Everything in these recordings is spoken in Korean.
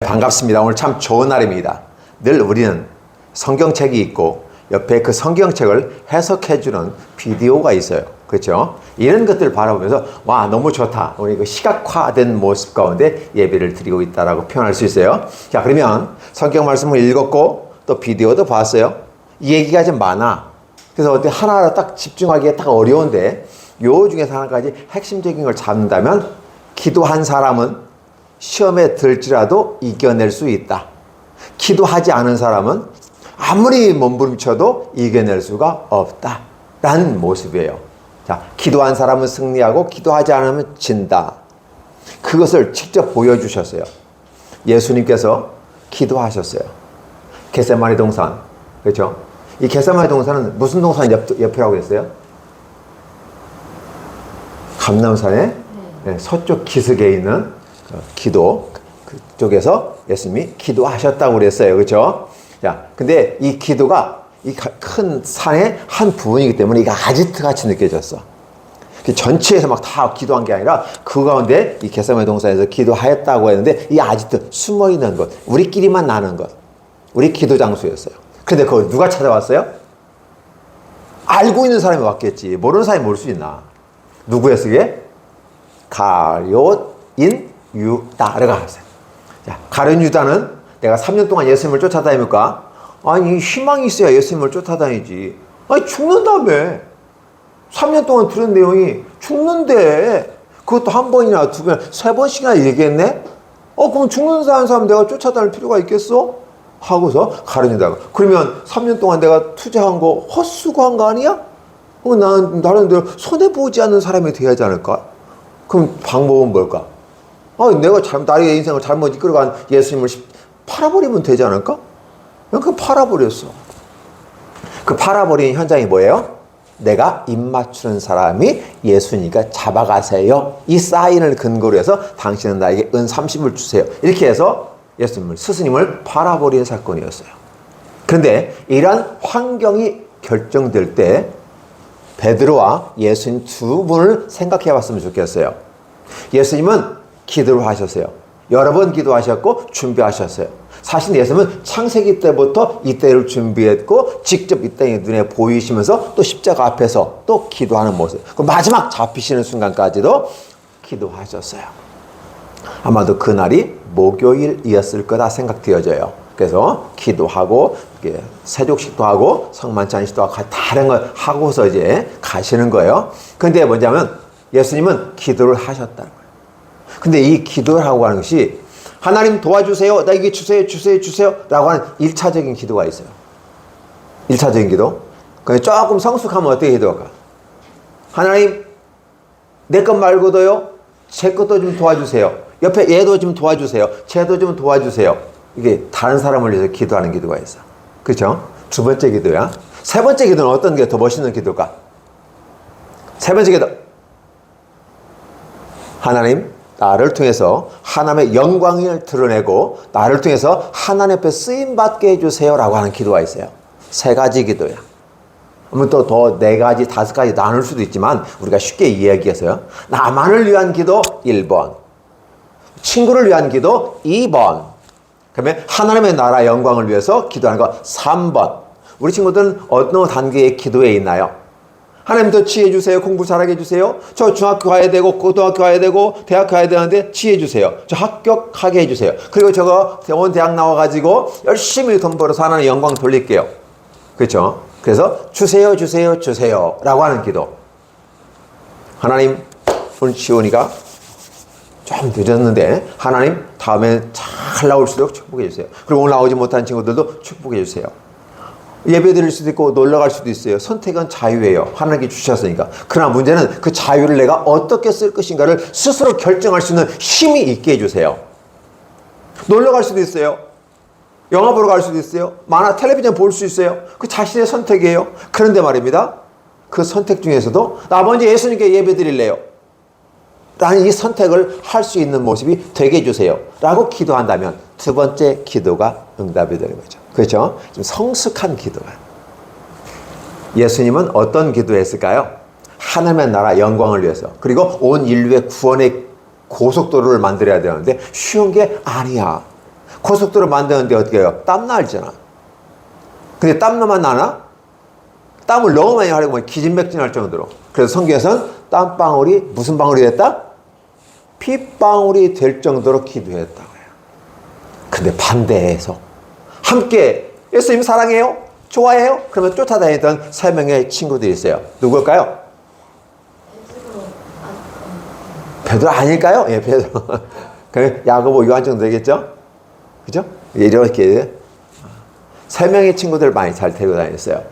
반갑습니다. 오늘 참 좋은 날입니다. 늘 우리는 성경책이 있고 옆에 그 성경책을 해석해주는 비디오가 있어요. 그렇죠? 이런 것들을 바라보면서 와 너무 좋다. 우리 그 시각화된 모습 가운데 예배를 드리고 있다라고 표현할 수 있어요. 자, 그러면 성경 말씀을 읽었고 또 비디오도 봤어요. 이 얘기가 좀 많아. 그래서 어떻게 하나하나 딱 집중하기가 딱 어려운데 요 중에서 하나까지 핵심적인 걸 잡는다면 기도한 사람은 시험에 들지라도 이겨낼 수 있다. 기도하지 않은 사람은 아무리 몸부림쳐도 이겨낼 수가 없다. 라는 모습이에요. 자, 기도한 사람은 승리하고 기도하지 않으면 진다. 그것을 직접 보여주셨어요. 예수님께서 기도하셨어요. 겟세마네 동산. 그렇죠? 이 겟세마네 동산은 무슨 동산 옆이라고 했어요? 감람산의 서쪽 기슭에 있는 기도 그쪽에서 예수님이 기도하셨다고 그랬어요. 그렇죠? 자, 근데 이 기도가 이 큰 산의 한 부분이기 때문에 이게 아지트 같이 느껴졌어. 전체에서 막 다 기도한 게 아니라 그 가운데 이 겟세마네 동산에서 기도하였다고 했는데 이 아지트 숨어 있는 것, 우리끼리만 나는 것, 우리 기도 장소였어요. 근데 그거 누가 찾아왔어요? 알고 있는 사람이 왔겠지. 모르는 사람이 뭘 수 있나? 누구였어 이게? 가룟인 유다가 왔어요. 자, 가룟 유다는 내가 3년 동안 예수님을 쫓아다닙니까? 아니 희망이 있어야 예수님을 쫓아다니지. 아니 죽는다며. 3년 동안 들은 내용이 죽는데 그것도 한 번이나 두 번, 세 번씩이나 얘기했네? 그럼 죽는 사람 내가 쫓아다닐 필요가 있겠어? 하고서 가룟 유다가 그러면 3년 동안 내가 투자한 거 헛수고한 거 아니야? 나는 나름대로 손해보지 않는 사람이 돼야지 않을까? 그럼 방법은 뭘까? 내가 나의 인생을 잘못 이끌어간 예수님을 팔아버리면 되지 않을까? 그냥 팔아버렸어. 그 팔아버린 현장이 뭐예요? 내가 입 맞추는 사람이 예수니까 잡아가세요. 이 사인을 근거로 해서 당신은 나에게 은 30을 주세요. 이렇게 해서 스승님을 팔아버린 사건이었어요. 그런데 이러한 환경이 결정될 때 베드로와 예수님 두 분을 생각해 봤으면 좋겠어요. 예수님은 기도를 하셨어요. 여러 번 기도하셨고 준비하셨어요. 사실 예수님은 창세기 때부터 이 때를 준비했고 직접 이 땅에 눈에 보이시면서 또 십자가 앞에서 또 기도하는 모습. 그 마지막 잡히시는 순간까지도 기도하셨어요. 아마도 그날이 목요일이었을 거다 생각되어져요. 그래서 기도하고 세족식도 하고 성만찬식도 하고 다른 걸 하고서 이제 가시는 거예요. 근데 뭐냐면 예수님은 기도를 하셨다는 거예요. 근데 이 기도를 하고 가는 것이 하나님 도와주세요. 나 이게 주세요. 라고 하는 1차적인 기도가 있어요. 1차적인 기도. 조금 성숙하면 어떻게 기도할까? 하나님 내 것 말고도요. 제 것도 좀 도와주세요. 옆에 얘도 좀 도와주세요. 쟤도 좀 도와주세요. 이게 다른 사람을 위해서 기도하는 기도가 있어. 그렇죠? 두 번째 기도야. 세 번째 기도는 어떤 게 더 멋있는 기도일까? 세 번째 기도. 하나님 나를 통해서 하나님의 영광을 드러내고 나를 통해서 하나님 앞에 쓰임받게 해주세요 라고 하는 기도가 있어요. 세 가지 기도야. 또 더 네 가지, 다섯 가지 나눌 수도 있지만 우리가 쉽게 이야기해서요. 나만을 위한 기도 1번. 친구를 위한 기도 2번. 그러면 하나님의 나라 영광을 위해서 기도하는 거 3번. 우리 친구들은 어느 단계의 기도에 있나요? 하나님 더 지혜 주세요. 공부 잘하게 해주세요. 저 중학교 가야 되고 고등학교 가야 되고 대학 가야 되는데 지혜 주세요. 저 합격하게 해주세요. 그리고 저거 좋은 대학 나와가지고 열심히 돈 벌어서 하나님 영광 돌릴게요. 그렇죠? 그래서 주세요 라고 하는 기도. 하나님 오늘 지원이가 좀 늦었는데 하나님 다음에 잘 나올 수 있도록 축복해 주세요. 그리고 오늘 나오지 못한 친구들도 축복해 주세요. 예배 드릴 수도 있고 놀러 갈 수도 있어요. 선택은 자유예요. 하나님께 주셨으니까. 그러나 문제는 그 자유를 내가 어떻게 쓸 것인가를 스스로 결정할 수 있는 힘이 있게 해주세요. 놀러 갈 수도 있어요. 영화 보러 갈 수도 있어요. 만화 텔레비전 볼 수 있어요. 그 자신의 선택이에요. 그런데 말입니다. 그 선택 중에서도 나 먼저 예수님께 예배 드릴래요. 라는 이 선택을 할 수 있는 모습이 되게 해주세요. 라고 기도한다면 두 번째 기도가 응답이 되는 거죠. 그렇죠? 좀 성숙한 기도가. 예수님은 어떤 기도했을까요? 하나님의 나라 영광을 위해서 그리고 온 인류의 구원의 고속도로를 만들어야 되는데 쉬운 게 아니야. 고속도로 만드는데 어떻게 해요? 땀 날잖아. 근데 땀만 나나? 땀을 너무 많이 하려고 하면 기진맥진할 정도로. 그래서 성경에서는 땀방울이 무슨 방울이 됐다? 핏방울이 될 정도로 기도했다고요. 근데 반대해서 함께 예수님 사랑해요? 좋아해요? 그러면 쫓아다니던 세 명의 친구들이 있어요. 누굴까요? 베드로 아닐까요? 예, 베드로. 그래, 야고보, 요한 정도 되겠죠? 그죠? 이렇게 세 명의 친구들 많이 잘 데리고 다녔어요.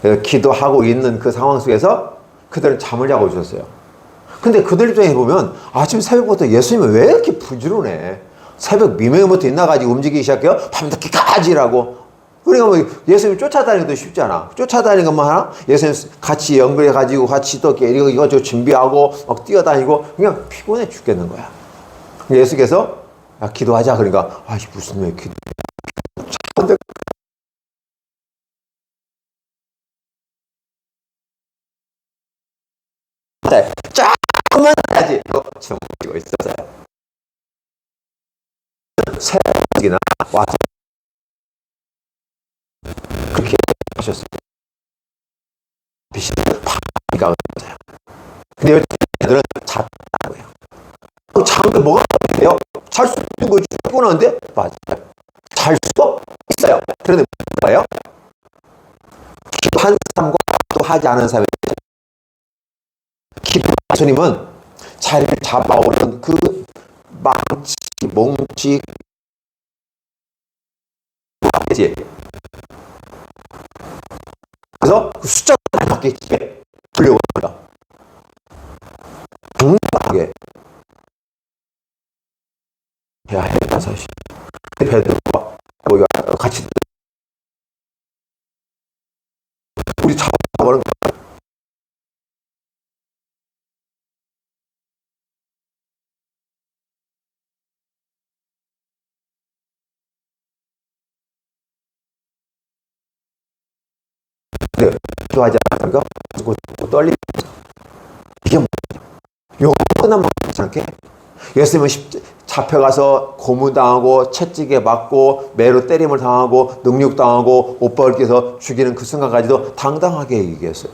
그래서 기도하고 있는 그 상황 속에서 그들은 잠을 자고 있었어요. 근데 그들 입장에 보면 아침 새벽부터 예수님은 왜 이렇게 부지런해? 새벽 미명부터 일어나가지고 움직이기 시작해요? 밤늦게까지 일하고. 우리가 뭐 예수님 쫓아다니는 것도 쉽지 않아. 쫓아다니는 것만 하나? 예수님 같이 연결해가지고 같이 또 이거 저 준비하고 막 뛰어다니고 그냥 피곤해 죽겠는 거야. 예수께서 야, 기도하자. 그러니까 아이 무슨 왜 기도? 조금만 해야지. 지금 보고 있었어요. 새벽이나 와서 그렇게 하셨어요. 빛이 파니까 어떠세요? 근데 애들은 잤다고요. 잠을 뭐가 돼요? 잘 수 있는 거지. 피곤한데? 맞아요. 잘 수도 있어요. 그런데 뭐예요? 기도한 사람과 또 하지 않은 사람이 기도 예수님은 자리를 잡아오는 그 망치, 몽치, 그래서 그 숫자가 바뀌게 불려옵니다. 당당하게 해야 했다 사실. 베드로가 같이 우리 잡아버는 거야. 네, 기도하지 않으니까 떨리죠. 이게 뭐야? 요거 끝나면 괜찮게 예수님은 잡혀가서 고문당하고 채찍에 맞고 매로 때림을 당하고 능욕당하고 옷 벗겨서 죽이는 그 순간까지도 당당하게 얘기했어요.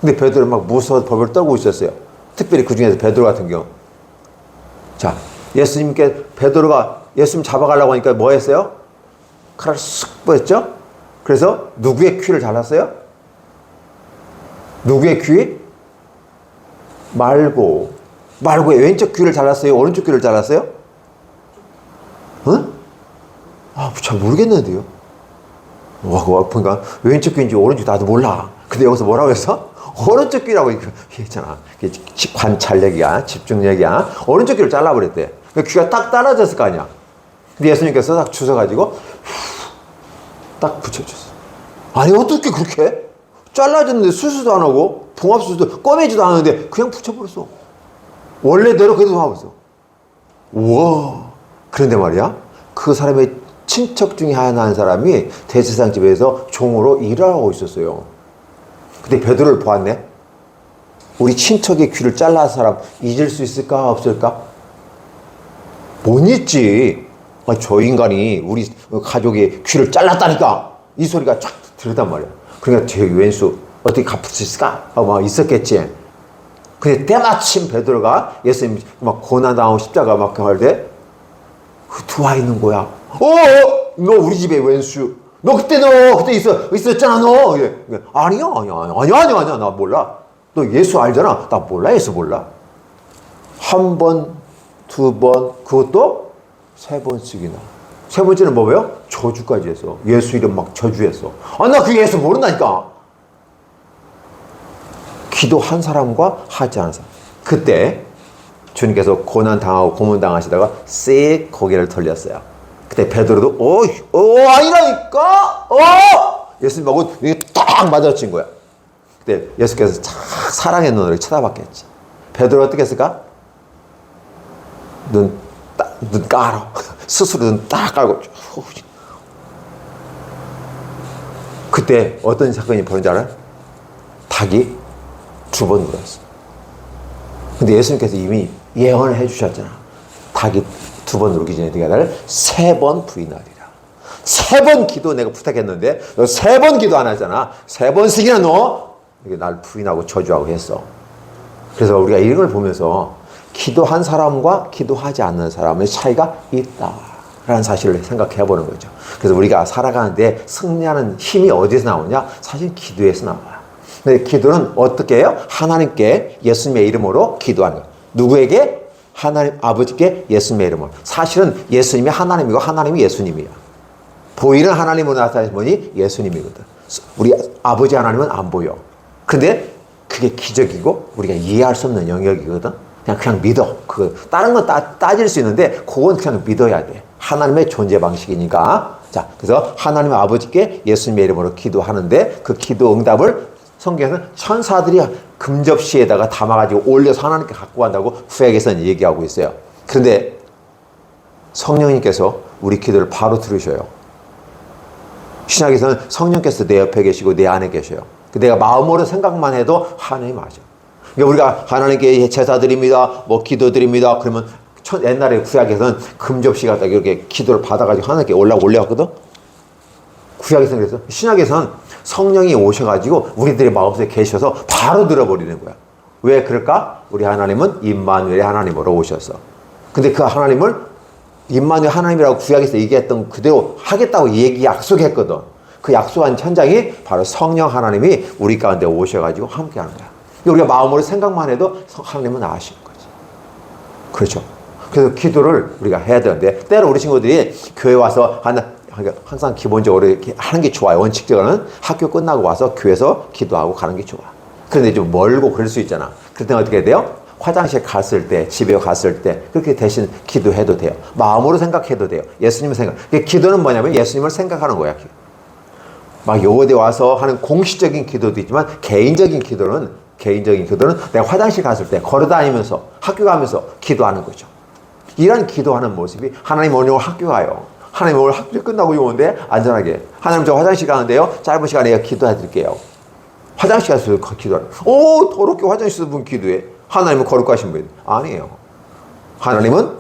근데 베드로 막 무서워서 벌벌 떨고 있었어요. 특별히 그 중에서 베드로 같은 경우. 자, 예수님께 베드로가 예수님 잡아가려고 하니까 뭐 했어요? 칼을 쓱 보였죠? 그래서 누구의 귀를 잘랐어요? 누구의 귀? 말고의 왼쪽 귀를 잘랐어요? 오른쪽 귀를 잘랐어요? 응? 아, 잘 모르겠는데요. 보니까 왼쪽 귀인지 오른쪽 나도 몰라. 근데 여기서 뭐라고 했어? 오른쪽 귀라고 했잖아. 관찰력이야, 집중력이야. 오른쪽 귀를 잘라버렸대. 귀가 딱 떨어졌을 거 아니야. 근데 예수님께서 딱 주워가지고 딱 붙여줬어. 아니 어떻게 그렇게 잘라졌는데 수술도 안 하고 봉합수술도 꺼내지도 않았는데 그냥 붙여버렸어. 원래대로 그래도 하고 있어. 우와. 그런데 말이야 그 사람의 친척 중에 하나 사람이 대제사장 집에서 종으로 일을 하고 있었어요. 근데 베드로를 보았네. 우리 친척의 귀를 잘라서 사람 잊을 수 있을까 없을까? 못 잊지. 저 인간이 우리 가족의 귀를 잘랐다니까 이 소리가 쫙 들었단 말이야. 그러니까 저 왼수 어떻게 갚을 수 있을까? 하고 막 있었겠지. 근데 때마침 베드로가 예수님 막 고난당하고 십자가 막 할 때 들어와 있는 거야. 너 우리 집에 왼수. 너 그때 있었잖아 너. 아니야 나 몰라. 너 예수 알잖아. 나 몰라 예수 몰라. 한 번, 두 번, 그것도 세 번씩이나. 세 번째는 뭐예요? 저주까지 했어. 예수 이름 막 저주했어. 나 그 예수 모른다니까. 기도한 사람과 하지 않은 사람. 그때 주님께서 고난당하고 고문당하시다가 쓱 고개를 돌렸어요. 그때 베드로도 아니라니까. 예수님하고 딱 맞아친 거야. 그때 예수께서 사랑의 눈으로 쳐다봤겠지. 베드로 어떻게 했을까? 눈 깔아. 스스로 눈 딱 깔고. 그때 어떤 사건이 벌어진 줄 알아요? 닭이 두 번 울었어. 근데 예수님께서 이미 예언을 해주셨잖아. 닭이 두 번 누르기 전에 네가 나를 세 번 부인하리라. 세 번 기도 내가 부탁했는데 너 세 번 기도 안 하잖아. 세 번씩이나 너 날 부인하고 저주하고 했어. 그래서 우리가 이런 걸 보면서 기도한 사람과 기도하지 않는 사람의 차이가 있다라는 사실을 생각해 보는 거죠. 그래서 우리가 살아가는데 승리하는 힘이 어디서 나오냐? 사실 기도에서 나와요. 근데 기도는 어떻게 해요? 하나님께 예수님의 이름으로 기도하는 거예요. 누구에게? 하나님 아버지께 예수님의 이름으로. 사실은 예수님이 하나님이고 하나님이 예수님이야. 보이는 하나님으로 나타나신 분이 예수님이거든. 우리 아버지 하나님은 안 보여. 근데 그게 기적이고 우리가 이해할 수 없는 영역이거든. 그냥 믿어. 다른 건 따질 수 있는데 그건 그냥 믿어야 돼. 하나님의 존재 방식이니까. 자, 그래서 하나님 아버지께 예수님의 이름으로 기도하는데 그 기도 응답을 성경에서는 천사들이 금접시에다가 담아가지고 올려서 하나님께 갖고 간다고 구약에서는 얘기하고 있어요. 그런데 성령님께서 우리 기도를 바로 들으셔요. 신약에서는 성령께서 내 옆에 계시고 내 안에 계셔요. 내가 마음으로 생각만 해도 하나님 맞아. 그러니까 우리가 하나님께 제사 드립니다, 뭐 기도 드립니다. 그러면 옛날에 구약에서는 금접시가 이렇게 기도를 받아가지고 하나님께 올라갔거든. 구약에서는 그래서 신약에서는 성령이 오셔가지고 우리들의 마음속에 계셔서 바로 들어버리는 거야. 왜 그럴까? 우리 하나님은 임마누엘의 하나님으로 오셔서. 근데 그 하나님을 임마누엘 하나님이라고 구약에서 얘기했던 그대로 하겠다고 약속했거든. 그 약속한 현장이 바로 성령 하나님이 우리 가운데 오셔가지고 함께 하는 거야. 우리가 마음으로 생각만 해도 하나님은 아시는 거지. 그렇죠. 그래서 기도를 우리가 해야 되는데, 때로 우리 친구들이 교회 와서 항상 기본적으로 이렇게 하는 게 좋아요. 원칙적으로는 학교 끝나고 와서 교회에서 기도하고 가는 게 좋아. 그런데 좀 멀고 그럴 수 있잖아. 그럴 때는 어떻게 돼요? 화장실 갔을 때, 집에 갔을 때 그렇게 대신 기도해도 돼요. 마음으로 생각해도 돼요. 예수님을 생각. 기도는 뭐냐면 예수님을 생각하는 거야. 막 요거대 와서 하는 공식적인 기도도 있지만 개인적인 기도는 내가 화장실 갔을 때 걸어다니면서 학교 가면서 기도하는 거죠. 이런 기도하는 모습이 하나님 오늘 학교 가요. 하나님 오늘 학교 끝나고 오는데 안전하게. 하나님 저 화장실 가는데요. 짧은 시간에 내가 기도해 드릴게요. 화장실 가서 기도하는. 오, 더럽게 화장실에서 분 기도해. 하나님은 거룩하신 분. 아니에요. 하나님은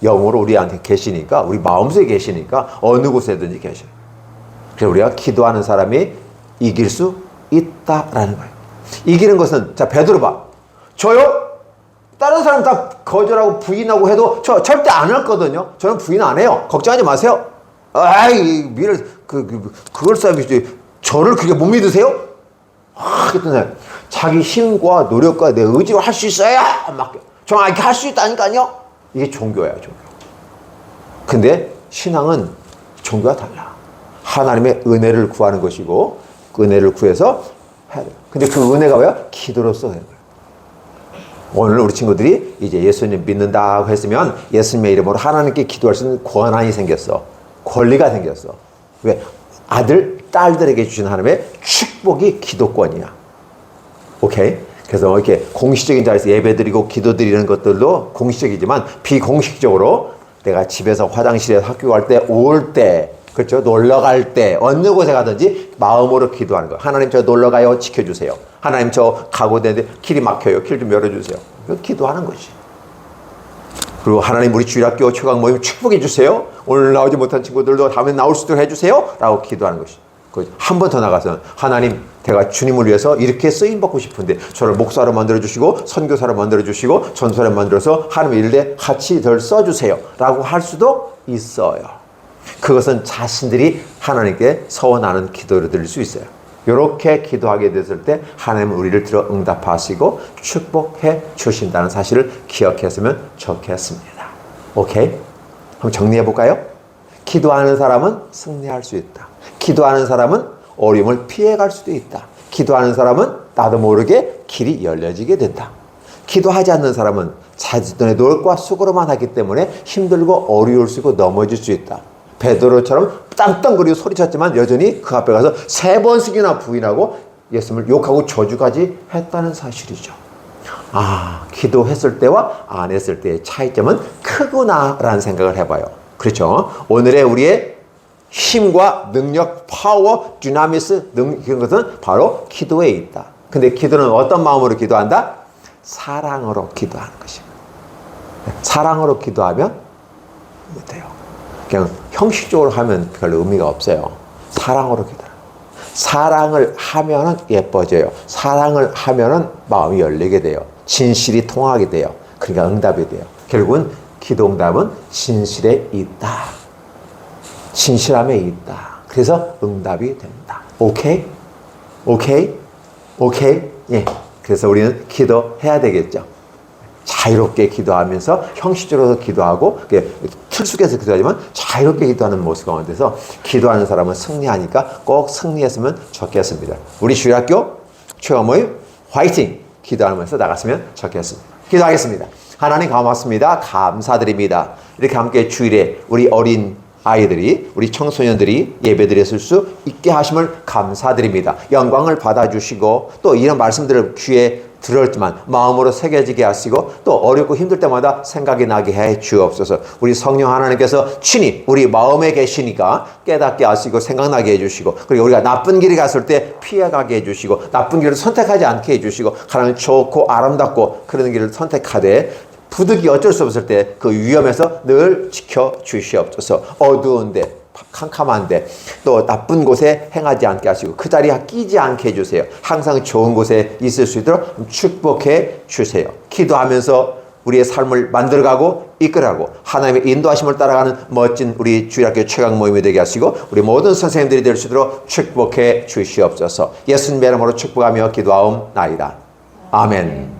영으로 우리한테 계시니까, 우리 마음속에 계시니까 어느 곳에든지 계셔요. 그래서 우리가 기도하는 사람이 이길 수 있다라는 거예요. 이기는 것은, 자, 베드로 봐. 저요? 다른 사람 다 거절하고 부인하고 해도 저 절대 안 했거든요. 저는 부인 안 해요. 걱정하지 마세요. 아이, 그걸 싸움이지. 저를 그렇게 못 믿으세요? 그랬더니 자기 힘과 노력과 내 의지로 할 수 있어야 맡겨. 정확히 할 수 있다니까요. 이게 종교야, 종교. 근데 신앙은 종교와 달라. 하나님의 은혜를 구하는 것이고, 그 은혜를 구해서 해야 돼요. 근데 그 은혜가 뭐야? 기도로서 되는 거예요. 오늘 우리 친구들이 이제 예수님 믿는다고 했으면 예수님의 이름으로 하나님께 기도할 수 있는 권한이 생겼어. 권리가 생겼어. 왜? 아들, 딸들에게 주신 하나님의 축복이 기도권이야. 오케이? 그래서 이렇게 공식적인 자리에서 예배 드리고 기도 드리는 것들도 공식적이지만 비공식적으로 내가 집에서 화장실에서 학교 갈 때, 올 때, 그렇죠? 놀러 갈 때, 어느 곳에 가든지 마음으로 기도하는 거예요. 하나님 저 놀러 가요. 지켜주세요. 하나님 저 가고 되는데 길이 막혀요. 길 좀 열어주세요. 기도하는 거지. 그리고 하나님 우리 주일학교 초강 모임 축복해 주세요. 오늘 나오지 못한 친구들도 다음에 나올 수 있도록 해주세요. 라고 기도하는 것이. 한 번 더 나가서 하나님 제가 주님을 위해서 이렇게 쓰임받고 싶은데 저를 목사로 만들어주시고 선교사로 만들어주시고 전사로 만들어서 하나님의 일에 같이 덜 써주세요. 라고 할 수도 있어요. 그것은 자신들이 하나님께 서원하는 기도를 드릴 수 있어요. 이렇게 기도하게 됐을 때 하나님은 우리를 들어 응답하시고 축복해 주신다는 사실을 기억했으면 좋겠습니다. 오케이? 한번 정리해 볼까요? 기도하는 사람은 승리할 수 있다. 기도하는 사람은 어려움을 피해갈 수도 있다. 기도하는 사람은 나도 모르게 길이 열려지게 된다. 기도하지 않는 사람은 자신의 노력과 수고로만 하기 때문에 힘들고 어려울 수 있고 넘어질 수 있다. 베드로처럼 땅땅거리고 소리쳤지만 여전히 그 앞에 가서 3번씩이나 부인하고 예수님을 욕하고 저주까지 했다는 사실이죠. 아, 기도했을 때와 안 했을 때의 차이점은 크구나라는 생각을 해봐요. 그렇죠? 오늘의 우리의 힘과 능력, 파워, 디나미스 이런 것은 바로 기도에 있다. 근데 기도는 어떤 마음으로 기도한다? 사랑으로 기도하는 것입니다. 사랑으로 기도하면 돼요. 그냥 형식적으로 하면 별로 의미가 없어요. 사랑으로 기도하라. 사랑을 하면은 예뻐져요. 사랑을 하면은 마음이 열리게 돼요. 진실이 통하게 돼요. 그러니까 응답이 돼요. 결국은 기도 응답은 진실에 있다. 진실함에 있다. 그래서 응답이 된다. 오케이? 오케이? 오케이? 예. 그래서 우리는 기도해야 되겠죠. 자유롭게 기도하면서 형식적으로 기도하고 틀 속에서 기도하지만 자유롭게 기도하는 모습 가운데서 기도하는 사람은 승리하니까 꼭 승리했으면 좋겠습니다. 우리 주일학교 체험모임 화이팅! 기도하면서 나갔으면 좋겠습니다. 기도하겠습니다. 하나님 고맙습니다. 감사드립니다. 이렇게 함께 주일에 우리 어린 아이들이, 우리 청소년들이 예배드렸을 수 있게 하심을 감사드립니다. 영광을 받아주시고 또 이런 말씀들을 귀에 들었지만 마음으로 새겨지게 하시고 또 어렵고 힘들 때마다 생각이 나게 해 주옵소서. 우리 성령 하나님께서 친히 우리 마음에 계시니까 깨닫게 하시고 생각나게 해주시고, 그리고 우리가 나쁜 길에 갔을 때 피해가게 해주시고, 나쁜 길을 선택하지 않게 해주시고, 하나님 좋고 아름답고 그런 길을 선택하되 부득이 어쩔 수 없을 때 그 위험에서 늘 지켜주시옵소서. 어두운데 캄캄한데 또 나쁜 곳에 행하지 않게 하시고 그 자리에 끼지 않게 해주세요. 항상 좋은 곳에 있을 수 있도록 축복해 주세요. 기도하면서 우리의 삶을 만들어가고 이끌어가고 하나님의 인도하심을 따라가는 멋진 우리 주일학교 최강 모임이 되게 하시고 우리 모든 선생님들이 될 수 있도록 축복해 주시옵소서. 예수님의 이름으로 축복하며 기도하옵나이다. 아멘.